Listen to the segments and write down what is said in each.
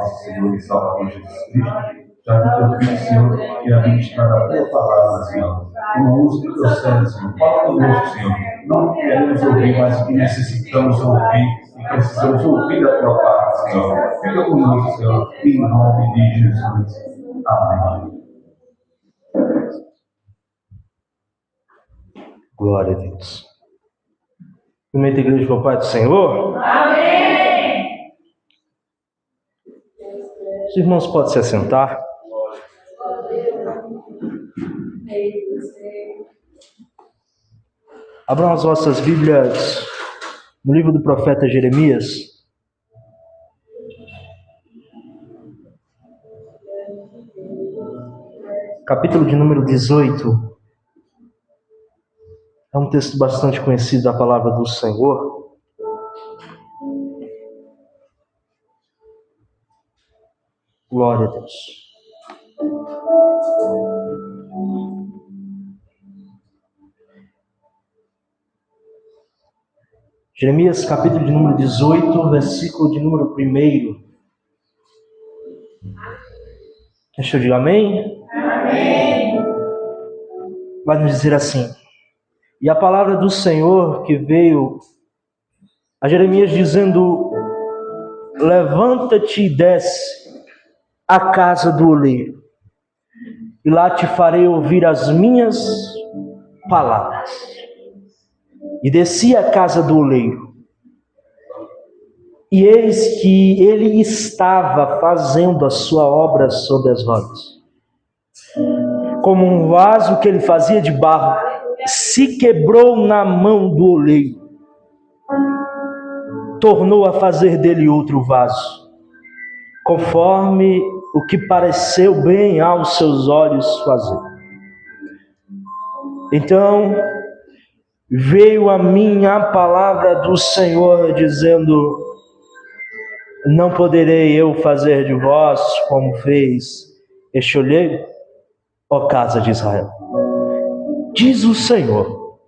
nosso Senhor e Salvador Jesus Cristo, já que eu pedi, Senhor, que a ministrar a tua palavra, Senhor. Uma música que eu sei, Senhor. Fala conosco, Senhor. Não queremos ouvir, mas que necessitamos ouvir e precisamos ouvir da tua parte, Senhor. Fica conosco, Senhor, em nome de Jesus. Amém. Glória a Deus. Primeira igreja com o Pai do Senhor. Amém. Os irmãos podem se assentar. Abram as vossas Bíblias no livro do profeta Jeremias. Capítulo de número 18. É um texto bastante conhecido da palavra do Senhor. Glória a Deus. Jeremias, capítulo de número 18, versículo de número 1. Deixa eu dizer amém? Amém. Vai nos dizer assim: e a palavra do Senhor que veio a Jeremias dizendo: levanta-te e desce à casa do oleiro, e lá te farei ouvir as minhas palavras. E desci à casa do oleiro, e eis que ele estava fazendo a sua obra sobre as rodas. Como um vaso que ele fazia de barro, se quebrou na mão do oleiro, tornou a fazer dele outro vaso, conforme o que pareceu bem aos seus olhos fazer. Então veio a mim a palavra do Senhor, dizendo: não poderei eu fazer de vós como fez este oleiro, ó casa de Israel? Diz o Senhor: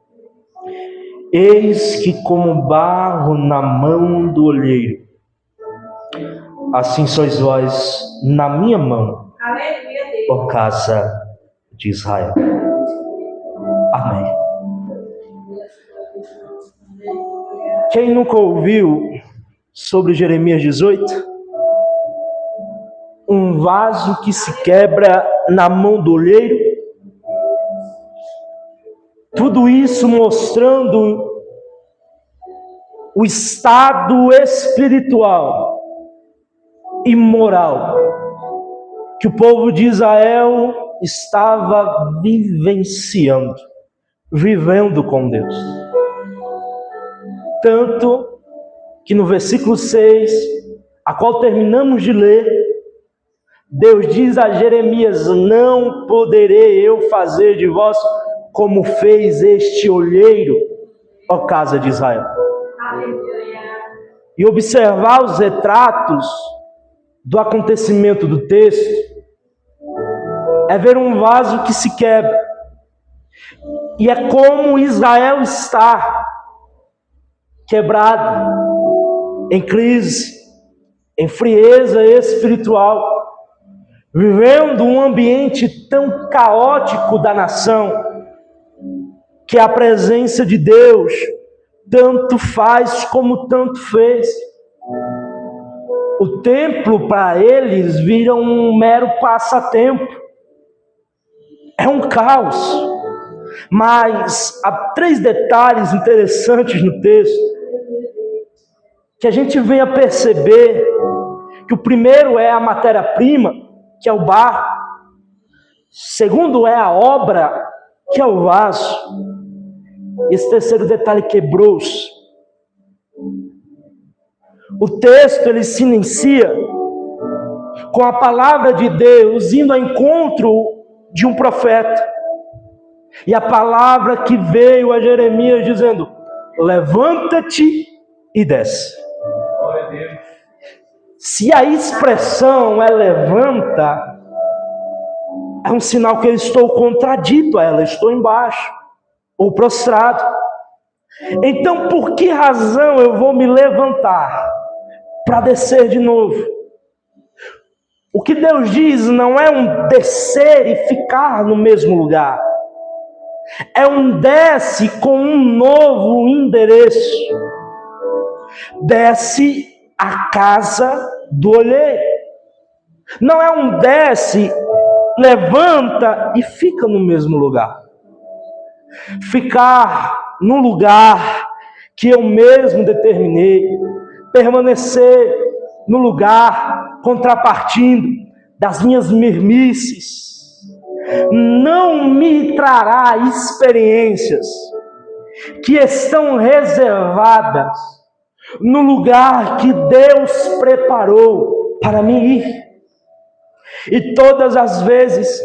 eis que como barro na mão do olheiro, assim sois vós na minha mão, ó casa de Israel. Amém. Quem nunca ouviu sobre Jeremias 18? Um vaso que se quebra na mão do olheiro. Tudo isso mostrando o estado espiritual e moral que o povo de Israel estava vivenciando, vivendo com Deus. Tanto que no versículo 6, a qual terminamos de ler, Deus diz a Jeremias: não poderei eu fazer de vós como fez este olheiro, ó casa de Israel. E observar os retratos do acontecimento do texto é ver um vaso que se quebra. E é como Israel está quebrado, em crise, em frieza espiritual, vivendo um ambiente tão caótico da nação, que a presença de Deus tanto faz como tanto fez. O templo para eles vira um mero passatempo. É um caos. Mas há 3 detalhes interessantes no texto que a gente vem a perceber. Que o primeiro é a matéria-prima, que é o barro. Segundo é a obra, que é o vaso. Esse terceiro detalhe quebrou-se. O texto ele se inicia com a palavra de Deus indo ao encontro de um profeta. E a palavra que veio a Jeremias dizendo: levanta-te e desce. Se a expressão é levanta, é um sinal que eu estou contradito a ela, estou embaixo ou prostrado. Então, por que razão eu vou me levantar para descer de novo? O que Deus diz não é um descer e ficar no mesmo lugar. É um desce com um novo endereço. Desce à casa do olheiro. Não é um desce, levanta e fica no mesmo lugar. Ficar no lugar que eu mesmo determinei, permanecer no lugar contrapartindo das minhas mermices, não me trará experiências que estão reservadas no lugar que Deus preparou para mim ir. E todas as vezes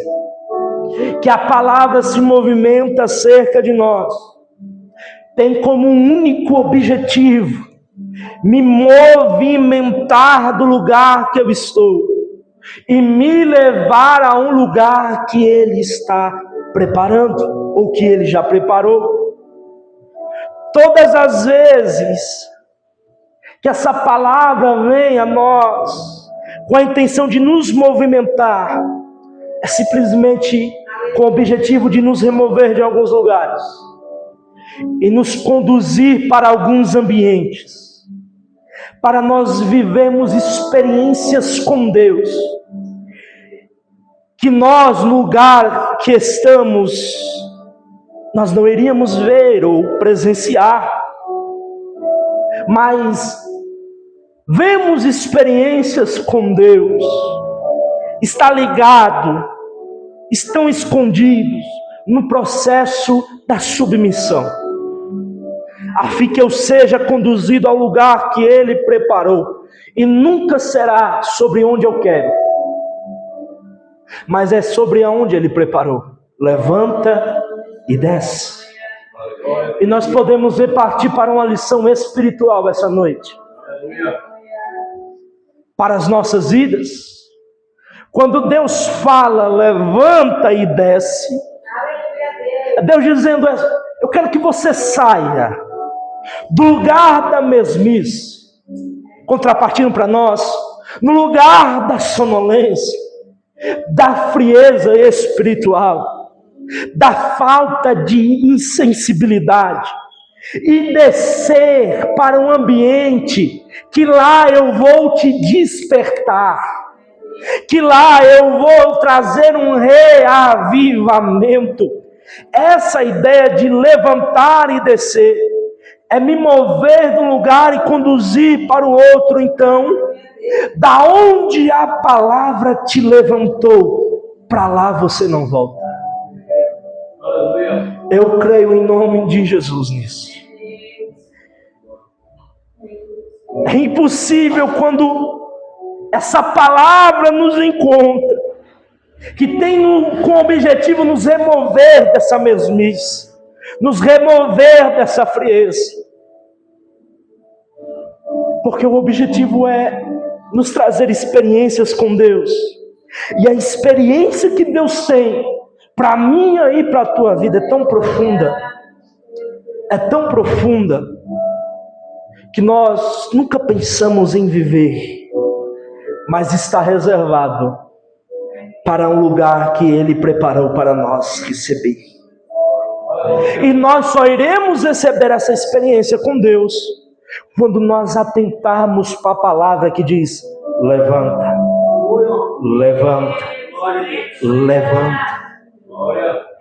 que a palavra se movimenta acerca de nós, tem como único objetivo me movimentar do lugar que eu estou e me levar a um lugar que Ele está preparando, ou que Ele já preparou. Todas as vezes que essa palavra vem a nós com a intenção de nos movimentar, é simplesmente com o objetivo de nos remover de alguns lugares e nos conduzir para alguns ambientes, para nós vivermos experiências com Deus, que nós, no lugar que estamos, nós não iríamos ver ou presenciar, mas vemos experiências com Deus. Está ligado, estão escondidos no processo da submissão, a fim que eu seja conduzido ao lugar que Ele preparou, e nunca será sobre onde eu quero, mas é sobre onde Ele preparou. Levanta e desce. E nós podemos partir para uma lição espiritual essa noite, para as nossas vidas. Quando Deus fala, levanta e desce, é Deus dizendo: eu quero que você saia do lugar da mesmice, contrapartindo para nós, no lugar da sonolência, da frieza espiritual, da falta de insensibilidade, e descer para um ambiente que lá eu vou te despertar, que lá eu vou trazer um reavivamento. Essa ideia de levantar e descer é me mover de um lugar e conduzir para o outro. Então, da onde a palavra te levantou, para lá você não volta. Eu creio em nome de Jesus nisso. É impossível quando essa palavra nos encontra, que tem como objetivo nos remover dessa mesmice, nos remover dessa frieza, porque o objetivo é nos trazer experiências com Deus, e a experiência que Deus tem para mim e para a tua vida é tão profunda, que nós nunca pensamos em viver, mas está reservado para um lugar que Ele preparou para nós receber. E nós só iremos receber essa experiência com Deus quando nós atentarmos para a palavra que diz: levanta, levanta, levanta.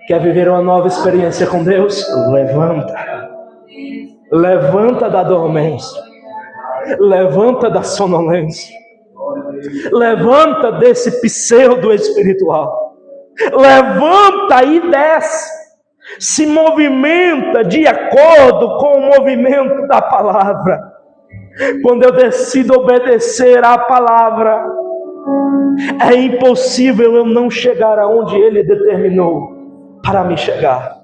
Quer viver uma nova experiência com Deus? Levanta. Levanta da dormência. Levanta da sonolência. Levanta desse pseudo espiritual. Levanta e desce. Se movimenta de acordo com o movimento da palavra. Quando eu decido obedecer à palavra, é impossível eu não chegar aonde Ele determinou para me chegar.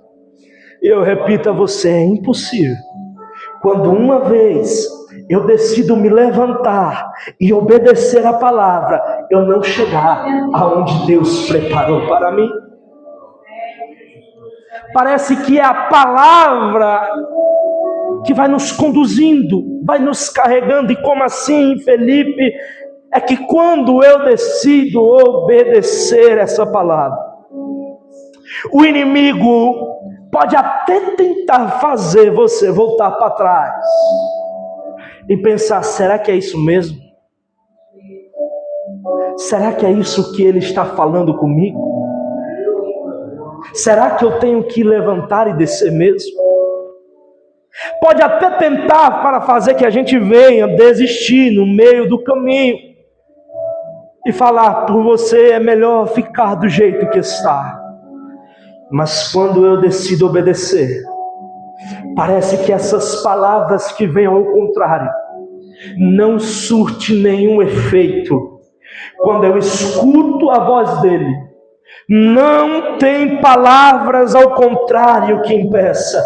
E eu repito a você, é impossível. Quando uma vez eu decido me levantar e obedecer a palavra, eu não chegar aonde Deus preparou para mim. Parece que é a palavra que vai nos conduzindo, vai nos carregando. E como assim, Felipe? é que quando eu decido obedecer essa palavra, o inimigo pode até tentar fazer você voltar para trás e pensar: será que é isso mesmo? Será que é isso que ele está falando comigo? Será que eu tenho que levantar e descer mesmo? Pode até tentar para fazer que a gente venha desistir no meio do caminho e falar: por você é melhor ficar do jeito que está. Mas quando eu decido obedecer, parece que essas palavras que vêm ao contrário não surte nenhum efeito. Quando eu escuto a voz dele, não tem palavras ao contrário que impeça,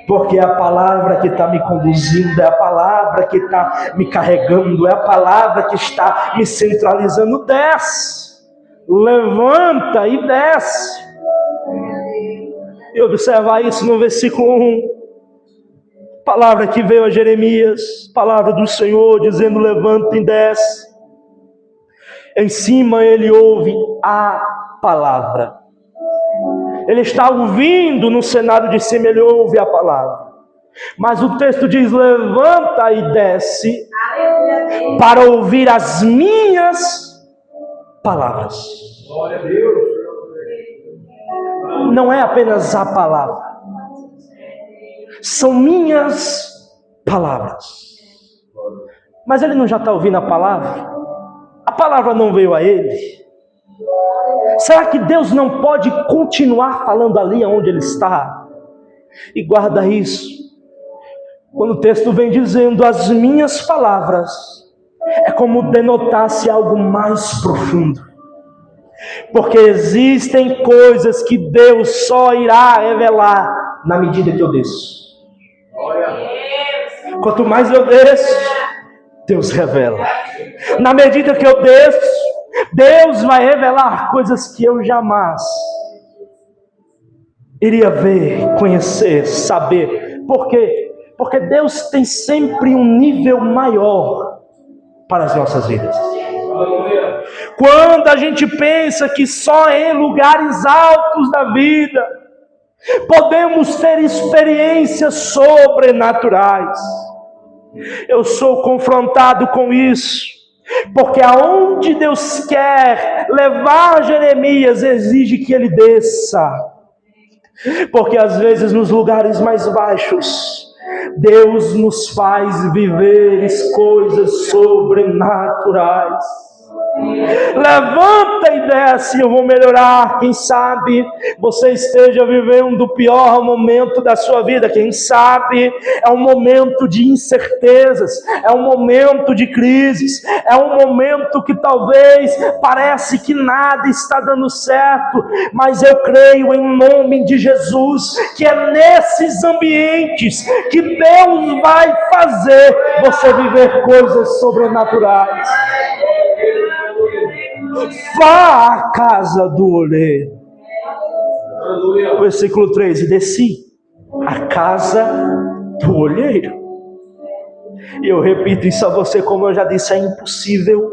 porque é a palavra que está me conduzindo, é a palavra que está me carregando, é a palavra que está me centralizando. Desce, levanta e desce. E observar isso no versículo 1, palavra que veio a Jeremias, palavra do Senhor dizendo: levanta e desce. Em cima ele ouve a palavra. Ele está ouvindo no cenário de cima, ele ouve a palavra. Mas o texto diz: levanta e desce para ouvir as minhas palavras. Glória a Deus. Não é apenas a palavra, são minhas palavras. Mas ele não já está ouvindo a palavra? A palavra não veio a ele? Será que Deus não pode continuar falando ali onde ele está? E guarda isso, quando o texto vem dizendo as minhas palavras, é como denotasse algo mais profundo. Porque existem coisas que Deus só irá revelar na medida que eu desço. Quanto mais eu desço, Deus revela. Na medida que eu desço, Deus vai revelar coisas que eu jamais iria ver, conhecer, saber. Por quê? Porque Deus tem sempre um nível maior para as nossas vidas. Quando a gente pensa que só em lugares altos da vida podemos ter experiências sobrenaturais, eu sou confrontado com isso, porque aonde Deus quer levar Jeremias exige que ele desça, porque às vezes nos lugares mais baixos Deus nos faz viver coisas sobrenaturais. Levanta e desce, eu vou melhorar. Quem sabe você esteja vivendo o pior momento da sua vida. Quem sabe é um momento de incertezas, é um momento de crises, é um momento que talvez parece que nada está dando certo, mas eu creio em nome de Jesus que é nesses ambientes que Deus vai fazer você viver coisas sobrenaturais. Vá à casa do oleiro. Versículo 3: e desci à casa do olheiro. E eu repito isso a você, como eu já disse, é impossível,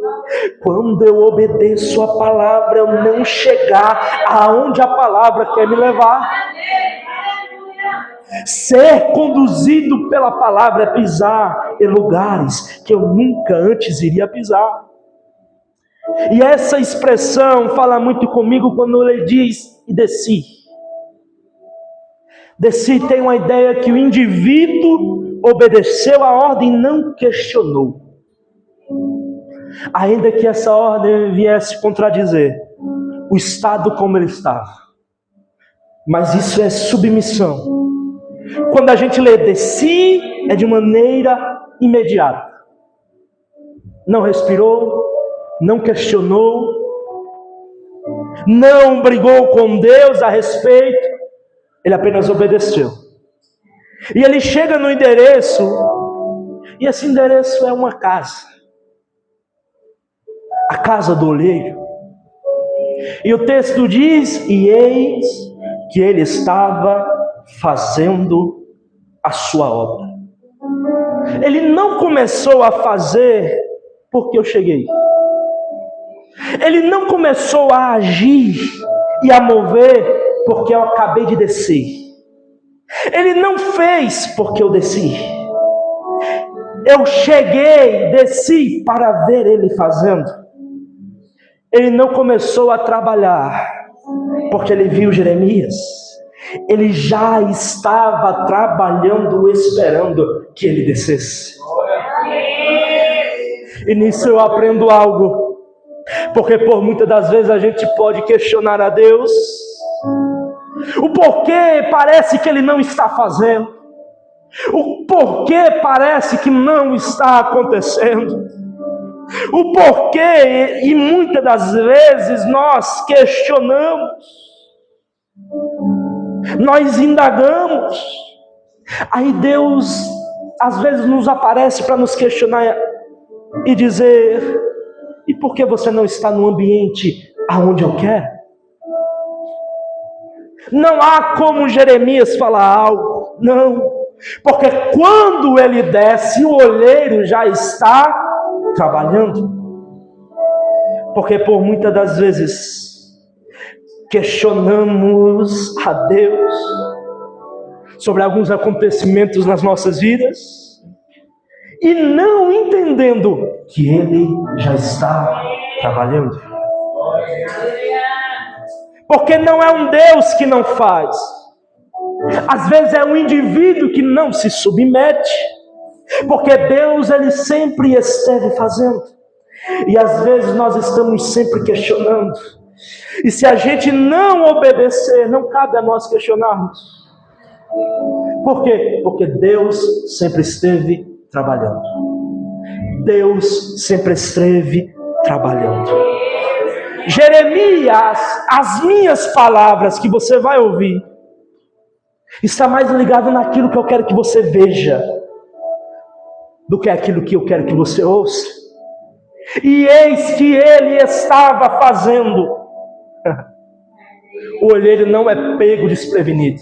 quando eu obedeço a palavra, eu não chegar aonde a palavra quer me levar. Ser conduzido pela palavra é pisar em lugares que eu nunca antes iria pisar. E essa expressão fala muito comigo quando ele diz: e desci. Desci tem uma ideia que o indivíduo obedeceu a ordem e não questionou, ainda que essa ordem viesse contradizer o estado como ele estava. Mas isso é submissão. Quando a gente lê desci, é de maneira imediata. Não respirou, não questionou, não brigou com Deus a respeito, ele apenas obedeceu. E ele chega no endereço, e esse endereço é uma casa, a casa do olheiro. E o texto diz: e eis que ele estava fazendo a sua obra. Ele não começou a fazer porque eu cheguei. Ele não começou a agir e a mover porque eu acabei de descer. Ele não fez porque eu desci. Eu cheguei, desci para ver ele fazendo. Ele não começou a trabalhar porque ele viu Jeremias. Ele já estava trabalhando, esperando que ele descesse. E nisso eu aprendo algo. Porque por muitas das vezes a gente pode questionar a Deus. O porquê parece que ele não está fazendo. O porquê parece que não está acontecendo. O porquê, e muitas das vezes nós questionamos. Nós indagamos. Aí Deus às vezes nos aparece para nos questionar e dizer: e por que você não está no ambiente aonde eu quero? Não há como Jeremias falar algo, não, porque quando ele desce, o olheiro já está trabalhando. Porque por muitas das vezes questionamos a Deus sobre alguns acontecimentos nas nossas vidas e não entendendo que Ele já está trabalhando. Porque não é um Deus que não faz. Às vezes é um indivíduo que não se submete. Porque Deus, Ele sempre esteve fazendo. E às vezes nós estamos sempre questionando. E se a gente não obedecer, não cabe a nós questionarmos. Por quê? Porque Deus sempre esteve trabalhando. Deus sempre esteve trabalhando. Jeremias, as minhas palavras que você vai ouvir, está mais ligado naquilo que eu quero que você veja do que aquilo que eu quero que você ouça. E eis que ele estava fazendo. O olheiro não é pego desprevenido.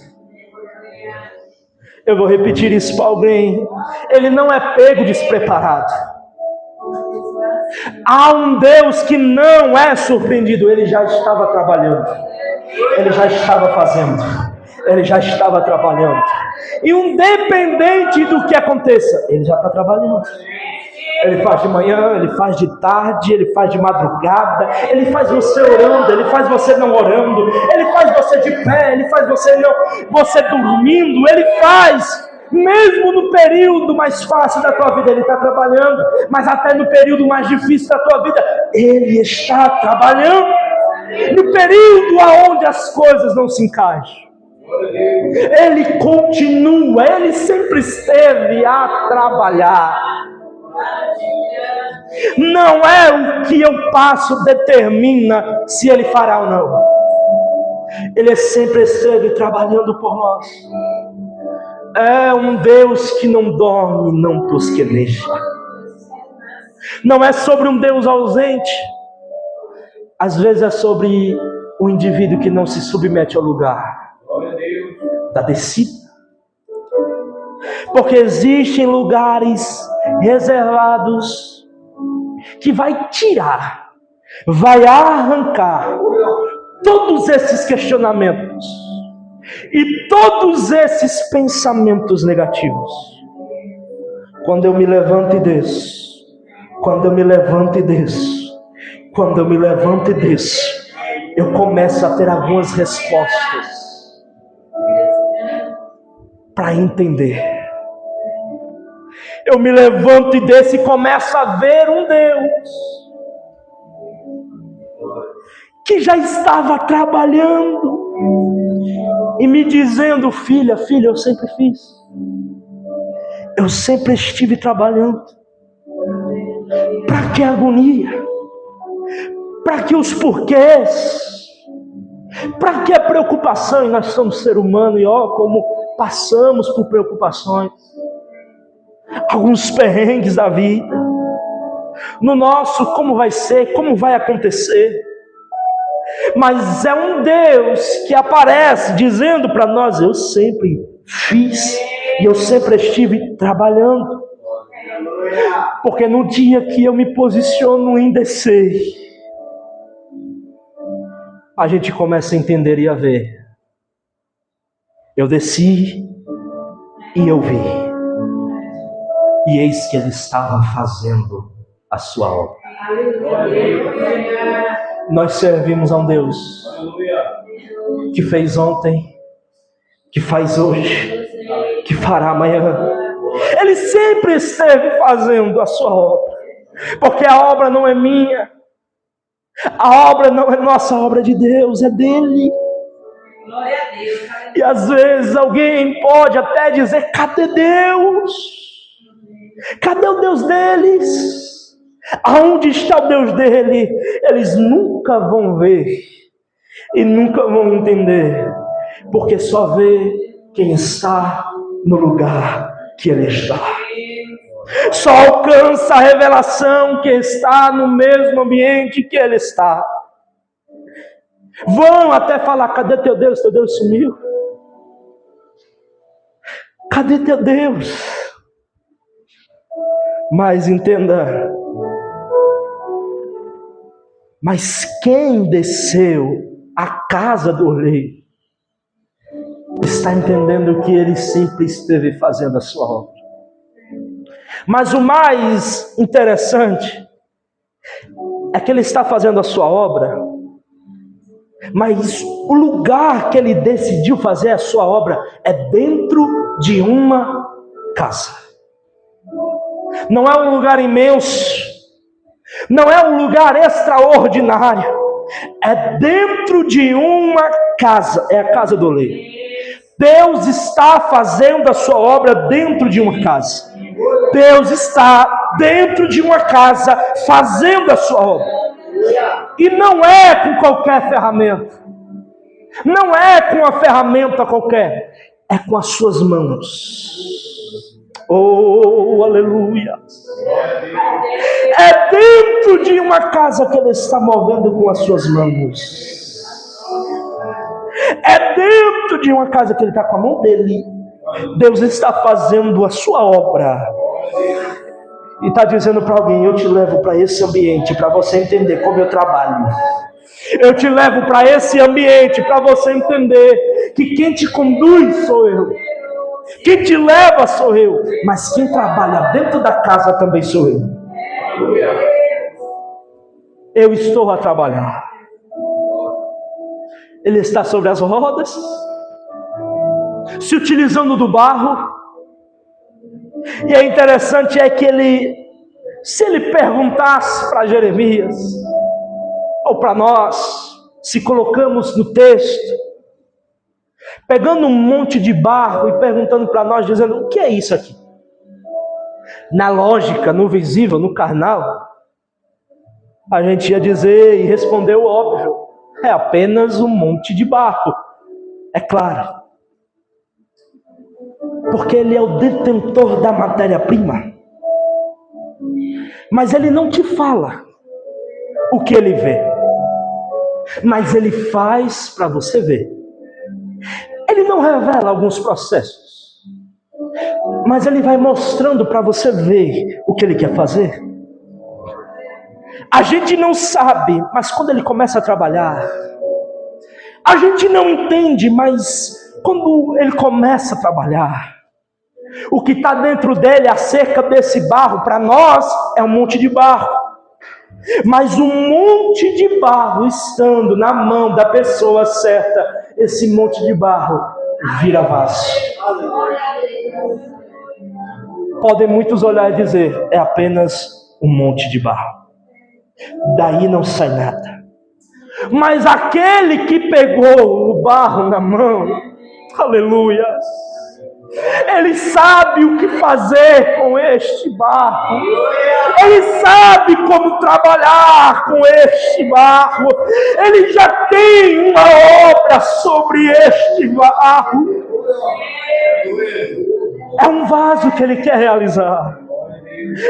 Eu vou repetir isso para alguém. Ele não é pego despreparado. Há um Deus que não é surpreendido. Ele já estava trabalhando. Ele já estava fazendo. Ele já estava trabalhando. E independente do que aconteça, ele já está trabalhando. Ele faz de manhã, ele faz de tarde, ele faz de madrugada, ele faz você orando, ele faz você não orando, ele faz você de pé, ele faz você dormindo, ele faz, mesmo no período mais fácil da tua vida, ele está trabalhando, mas até no período mais difícil da tua vida, ele está trabalhando, no período onde as coisas não se encaixam. Ele continua, ele sempre esteve a trabalhar. Não é o que eu passo determina se ele fará ou não. Ele sempre esteve trabalhando por nós. É um Deus que não dorme, não tosqueneja. Não é sobre um Deus ausente. Às vezes é sobre o indivíduo que não se submete ao lugar da descida. Porque existem lugares reservados que vai tirar, vai arrancar todos esses questionamentos e todos esses pensamentos negativos. Quando eu me levanto e desço, quando eu me levanto e desço, quando eu me levanto e desço, eu começo a ter algumas respostas para entender. Eu me levanto e desço e começo a ver um Deus que já estava trabalhando e me dizendo: filha, eu sempre fiz. Eu sempre estive trabalhando. Para que agonia? Para que os porquês? Para que a preocupação? E nós somos ser humano e como passamos por preocupações. Alguns perrengues da vida. No nosso, como vai ser, como vai acontecer. Mas é um Deus que aparece dizendo para nós: eu sempre fiz e eu sempre estive trabalhando. Porque no dia que eu me posiciono em descer, a gente começa a entender e a ver. Eu desci e eu vi. E eis que ele estava fazendo a sua obra. Nós servimos a um Deus que fez ontem, que faz hoje, que fará amanhã. Ele sempre esteve fazendo a sua obra, porque a obra não é minha, a obra não é nossa, a obra é de Deus, é dele. Glória a Deus. E às vezes alguém pode até dizer: cadê Deus? Cadê o Deus deles? Aonde está o Deus dele? Eles nunca vão ver e nunca vão entender, porque só vê quem está no lugar que ele está. Só alcança a revelação que está no mesmo ambiente que ele está. Vão até falar: cadê teu Deus? Teu Deus sumiu. Cadê teu Deus? Mas entenda, mas quem desceu à casa do rei está entendendo que ele sempre esteve fazendo a sua obra. Mas o mais interessante é que ele está fazendo a sua obra, mas o lugar que ele decidiu fazer a sua obra é dentro de uma casa. Não é um lugar imenso, não é um lugar extraordinário, é dentro de uma casa, é a casa do rei. Deus está fazendo a sua obra dentro de uma casa. Deus está dentro de uma casa fazendo a sua obra. E não é com qualquer ferramenta. Não é com uma ferramenta qualquer. É com as suas mãos. Oh, aleluia. É dentro de uma casa que ele está movendo com as suas mãos. É dentro de uma casa que ele está com a mão dele. Deus está fazendo a sua obra. E está dizendo para alguém: eu te levo para esse ambiente para você entender como eu trabalho. Eu te levo para esse ambiente para você entender que quem te conduz sou eu. Quem te leva sou eu. Mas quem trabalha dentro da casa também sou eu. Eu estou a trabalhar. Ele está sobre as rodas, se utilizando do barro. E é interessante é que ele, se ele perguntasse para Jeremias, ou para nós, se colocamos no texto, pegando um monte de barro e perguntando para nós, dizendo: o que é isso aqui? Na lógica, no visível, no carnal, a gente ia dizer e responder o óbvio: é apenas um monte de barro. É claro, porque ele é o detentor da matéria-prima. Mas ele não te fala o que ele vê, mas ele faz para você ver. Ele não revela alguns processos, mas ele vai mostrando para você ver o que ele quer fazer. A gente não sabe, mas quando ele começa a trabalhar, a gente não entende, mas quando ele começa a trabalhar, o que está dentro dele acerca desse barro, para nós é um monte de barro. Mas um monte de barro estando na mão da pessoa certa, esse monte de barro vira vaso. Podem muitos olhar e dizer: é apenas um monte de barro. Daí não sai nada. Mas aquele que pegou o barro na mão, aleluia, ele sabe o que fazer com este barro. Ele sabe como trabalhar com este barro. Ele já tem uma obra sobre este barro. É um vaso que ele quer realizar.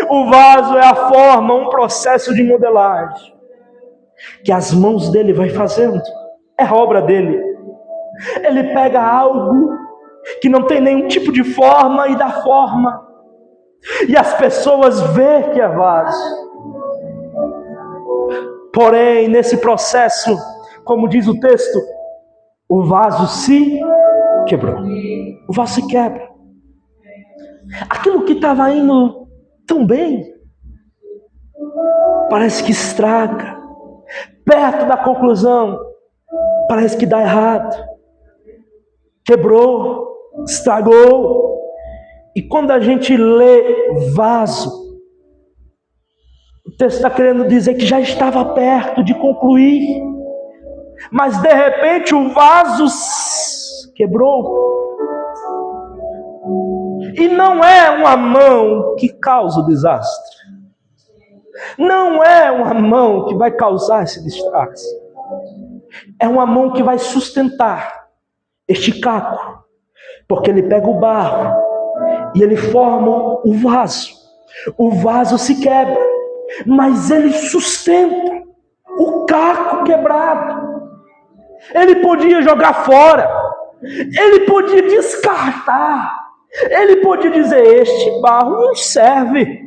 O vaso é a forma, um processo de modelagem que as mãos dele vai fazendo. É a obra dele. Ele pega algo que não tem nenhum tipo de forma e dá forma. E as pessoas veem que é vaso. Porém, nesse processo, como diz o texto, o vaso se quebrou. O vaso se quebra. Aquilo que estava indo tão bem, parece que estraga. Perto da conclusão, parece que dá errado. Quebrou, estragou. E quando a gente lê vaso, o texto está querendo dizer que já estava perto de concluir, mas de repente o vaso quebrou. E não é uma mão que causa o desastre. Não é uma mão que vai causar esse desastre. É uma mão que vai sustentar este caco, porque ele pega o barro e ele forma o vaso. O vaso se quebra, mas ele sustenta o caco quebrado. Ele podia jogar fora, ele podia descartar, ele podia dizer: este barro não serve,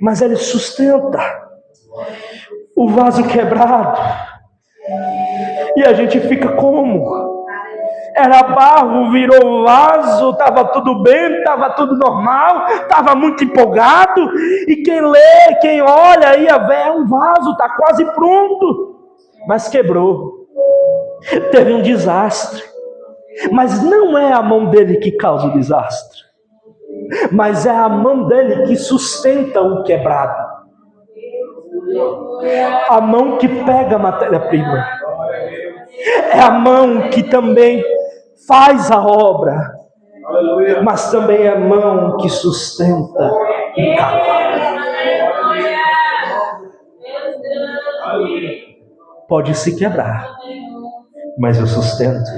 mas ele sustenta o vaso quebrado. E a gente fica como? Era barro, virou vaso, estava tudo bem, estava tudo normal, estava muito empolgado. E quem lê, quem olha, ia ver, é um vaso, está quase pronto. Mas quebrou. Teve um desastre. Mas não é a mão dele que causa o desastre, mas é a mão dele que sustenta o quebrado. A mão que pega a matéria-prima. É a mão que também faz a obra, mas também é a mão que sustenta o caco. Pode se quebrar, mas eu sustento.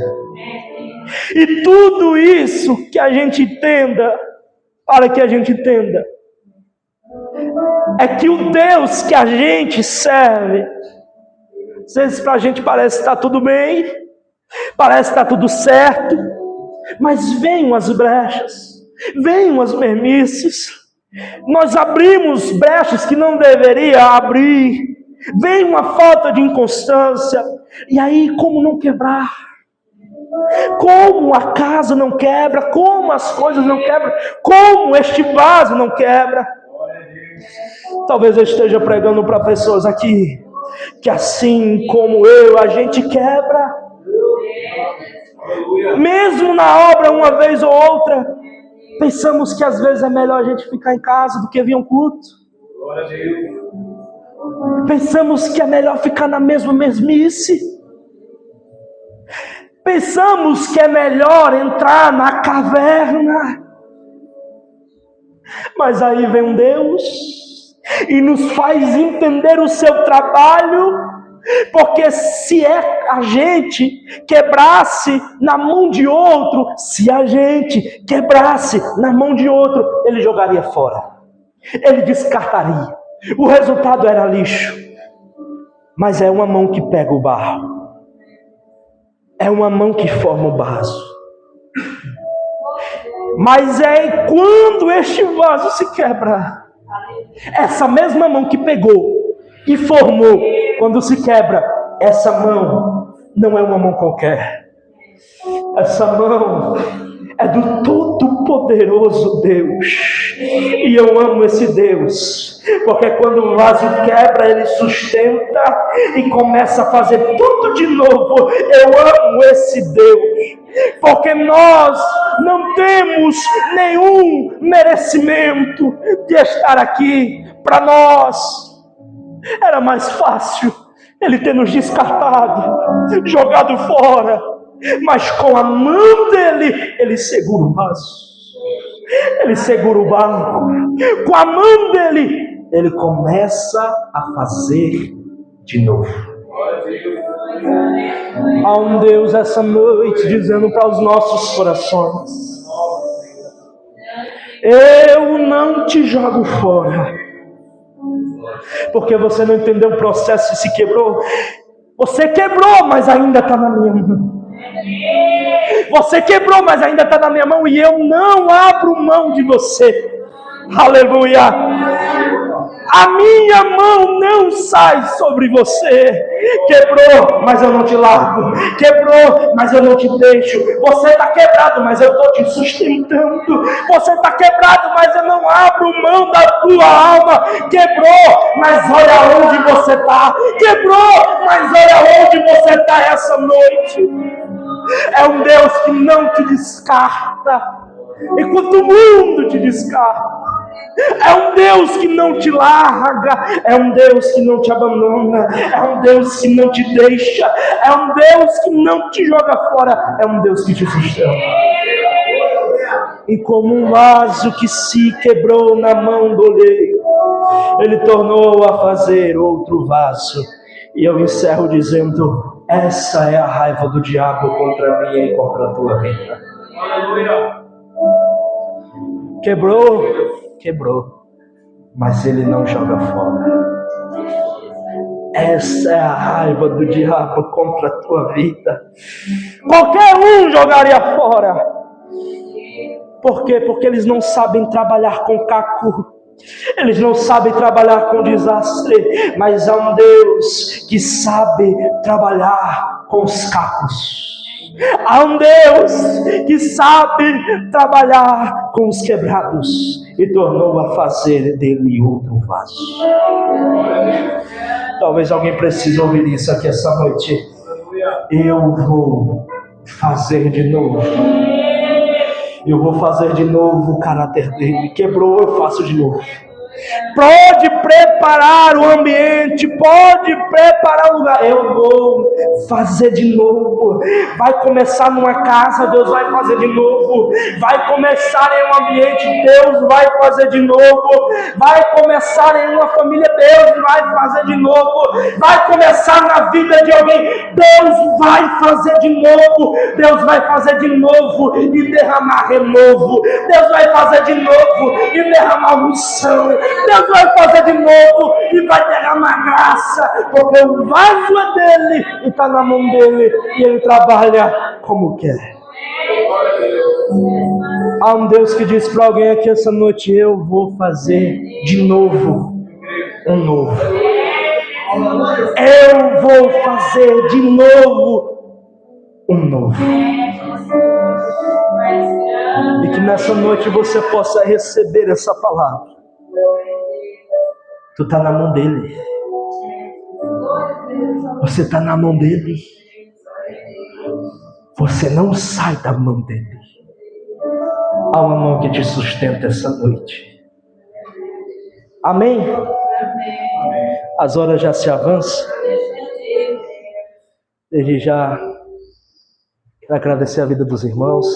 E tudo isso que a gente entenda, para que a gente entenda, é que o Deus que a gente serve, às vezes para a gente parece que está tudo bem, parece que está tudo certo, mas vêm umas brechas, vêm umas mermices, nós abrimos brechas que não deveria abrir, vem uma falta de inconstância, e aí como não quebrar? Como a casa não quebra, como as coisas não quebram, como este vaso não quebra? Talvez eu esteja pregando para pessoas aqui que assim como eu, a gente quebra. Mesmo na obra, uma vez ou outra, pensamos que às vezes é melhor a gente ficar em casa do que vir um culto. Pensamos que é melhor ficar na mesma mesmice. Pensamos que é melhor entrar na caverna. Mas aí vem um Deus e nos faz entender o seu trabalho, porque se a gente quebrasse na mão de outro, se a gente quebrasse na mão de outro, ele jogaria fora, ele descartaria, o resultado era lixo. Mas é uma mão que pega o barro, é uma mão que forma o vaso. Mas é quando este vaso se quebra, essa mesma mão que pegou e formou, quando se quebra, essa mão não é uma mão qualquer. Essa mão é do Todo-Poderoso Deus. E eu amo esse Deus, porque quando o vaso quebra, ele sustenta e começa a fazer tudo de novo. Eu amo esse Deus, porque nós não temos nenhum merecimento de estar aqui. Para nós era mais fácil ele ter nos descartado, jogado fora, mas com a mão dele, ele segura o vaso, ele segura o barco. Com a mão dele, ele começa a fazer de novo. Há um Deus essa noite dizendo para os nossos corações: eu não te jogo fora, porque você não entendeu o processo e se quebrou. Você quebrou, mas ainda está na minha mão. Você quebrou, mas ainda está na minha mão, e eu não abro mão de você. Aleluia! A minha mão não sai sobre você. Quebrou, mas eu não te largo. Quebrou, mas eu não te deixo. Você está quebrado, mas eu estou te sustentando. Você está quebrado, mas eu não abro mão da tua alma. Quebrou, mas olha onde você está. Quebrou, mas olha onde você está essa noite. É um Deus que não te descarta enquanto o mundo te descarta. É um Deus que não te larga, é um Deus que não te abandona, é um Deus que não te deixa, é um Deus que não te joga fora, é um Deus que te sustenta. E como um vaso que se quebrou na mão do oleiro, Ele tornou a fazer outro vaso. E eu encerro dizendo: essa é a raiva do diabo contra mim e contra a tua vida. Quebrou, mas ele não joga fora. Essa é a raiva do diabo contra a tua vida. Qualquer um jogaria fora. Por quê? Porque eles não sabem trabalhar com caco. Eles não sabem trabalhar com desastre. Mas há um Deus que sabe trabalhar com os cacos. Há um Deus que sabe trabalhar com os quebrados e tornou a fazer dele outro vaso. Talvez alguém precise ouvir isso aqui essa noite. Eu vou fazer de novo. Eu vou fazer de novo o caráter dele. Quebrou, eu faço de novo. Pode preparar o ambiente, pode preparar o lugar. Eu vou fazer de novo. Vai começar numa casa, Deus vai fazer de novo. Vai começar em um ambiente, Deus vai fazer de novo. Vai começar em uma família, Deus vai fazer de novo. Vai começar na vida de alguém, Deus vai fazer de novo. Deus vai fazer de novo e derramar renovo. Deus vai fazer de novo e derramar unção. Deus vai fazer de novo e vai derramar graça, porque o vaso é dele e está na mão dele e ele trabalha como quer. Há um Deus que diz para alguém aqui essa noite: eu vou fazer de novo um novo. Eu vou fazer de novo um novo. E que nessa noite você possa receber essa palavra. Tu está na mão dele. Você está na mão dele. Você não sai da mão dele. Há uma mão que te sustenta essa noite. Amém? As horas já se avançam. Desde já quero agradecer a vida dos irmãos.